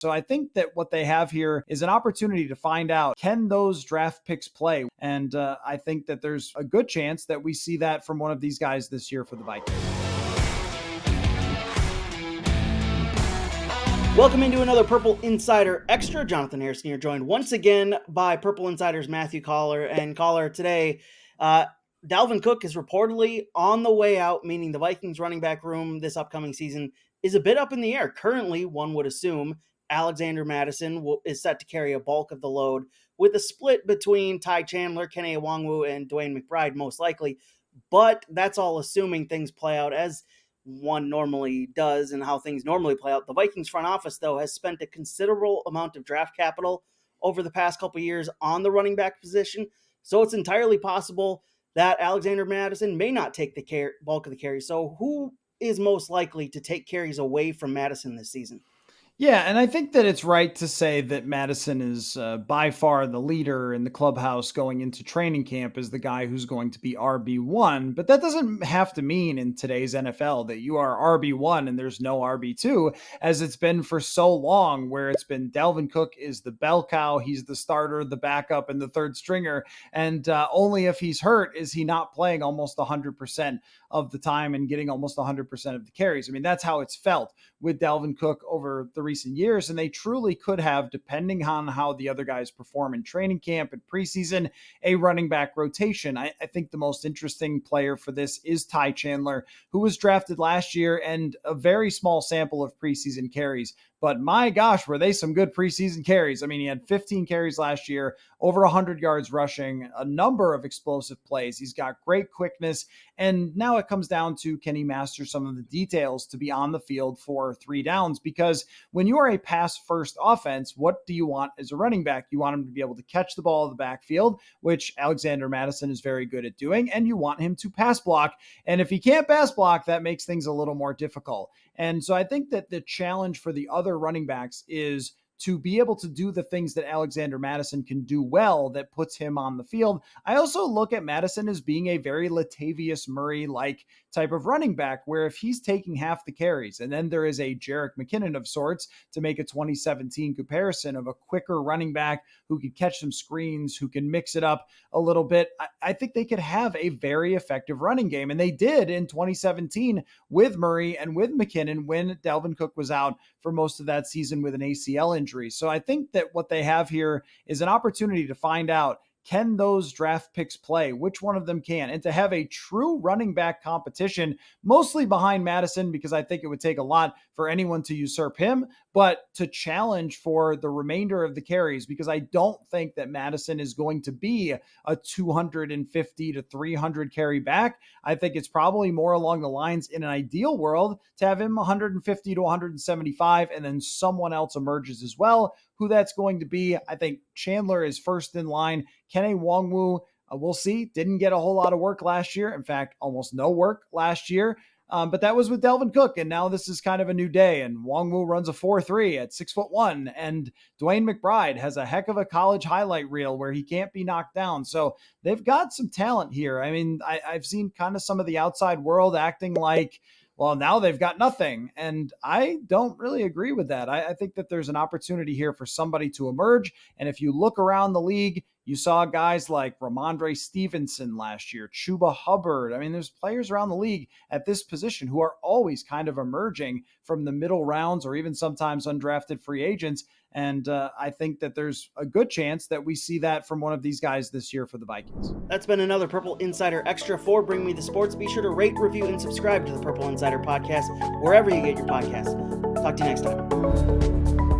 So I think that what they have here is an opportunity to find out, can those draft picks play? And I think that there's a good chance that we see that from one of these guys this year for the Vikings. Welcome into another Purple Insider Extra. Jonathan Harrison here, joined once again by Purple Insider's Matthew Coller. And Coller, today, Dalvin Cook is reportedly on the way out, meaning the Vikings running back room this upcoming season is a bit up in the air. Currently, one would assume Alexander Mattison is set to carry a bulk of the load, with a split between Ty Chandler, Kenny Nwangwu, and Dwayne McBride most likely. But that's all assuming things play out as one normally does and how things normally play out. The Vikings front office, though, has spent a considerable amount of draft capital over the past couple of years on the running back position. So it's entirely possible that Alexander Mattison may not take the bulk of the carries. So who is most likely to take carries away from Mattison this season? Yeah, and I think that it's right to say that Mattison is by far the leader in the clubhouse going into training camp as the guy who's going to be RB1, but that doesn't have to mean in today's NFL that you are RB1 and there's no RB2, as it's been for so long, where it's been Dalvin Cook is the bell cow, he's the starter, the backup, and the third stringer, and only if he's hurt is he not playing almost 100% of the time and getting almost 100% of the carries. I mean, that's how it's felt with Dalvin Cook over the recent years, and they truly could have, depending on how the other guys perform in training camp and preseason, a running back rotation. I think the most interesting player for this is Ty Chandler, who was drafted last year and a very small sample of preseason carries. But my gosh, were they some good preseason carries. I mean, he had 15 carries last year, over 100 yards rushing, a number of explosive plays. He's got great quickness. And now it comes down to, can he master some of the details to be on the field for 3 downs? Because when you are a pass-first offense, what do you want as a running back? You want him to be able to catch the ball in the backfield, which Alexander Mattison is very good at doing, and you want him to pass block. And if he can't pass block, that makes things a little more difficult. And so I think that the challenge for the other running backs is to be able to do the things that Alexander Mattison can do well that puts him on the field. I also look at Mattison as being a very Latavius Murray-like type of running back, where if he's taking half the carries, and then there is a Jerick McKinnon of sorts to make a 2017 comparison of a quicker running back who can catch some screens, who can mix it up a little bit, I think they could have a very effective running game. And they did in 2017 with Murray and with McKinnon when Dalvin Cook was out for most of that season with an ACL injury. So I think that what they have here is an opportunity to find out, can those draft picks play? Which one of them can? And to have a true running back competition, mostly behind Mattison, because I think it would take a lot for anyone to usurp him, but to challenge for the remainder of the carries, because I don't think that Mattison is going to be a 250 to 300 carry back. I think it's probably more along the lines, in an ideal world, to have him 150 to 175, and then someone else emerges as well. Who that's going to be, I think Chandler is first in line. Kenny Nwangwu, we'll see, didn't get a whole lot of work last year. In fact, almost no work last year. But that was with Dalvin Cook, and now this is kind of a new day, and Nwangwu runs a 4.3 at 6'1", and Dwayne McBride has a heck of a college highlight reel where he can't be knocked down. So they've got some talent here. I mean, I've seen kind of some of the outside world acting like, well, now they've got nothing. And I don't really agree with that. I think that there's an opportunity here for somebody to emerge. And if you look around the league, you saw guys like Ramondre Stevenson last year, Chuba Hubbard. I mean, there's players around the league at this position who are always kind of emerging from the middle rounds or even sometimes undrafted free agents. And I think that there's a good chance that we see that from one of these guys this year for the Vikings. That's been another Purple Insider Extra for Bring Me the Sports. Be sure to rate, review, and subscribe to the Purple Insider Podcast wherever you get your podcasts. Talk to you next time.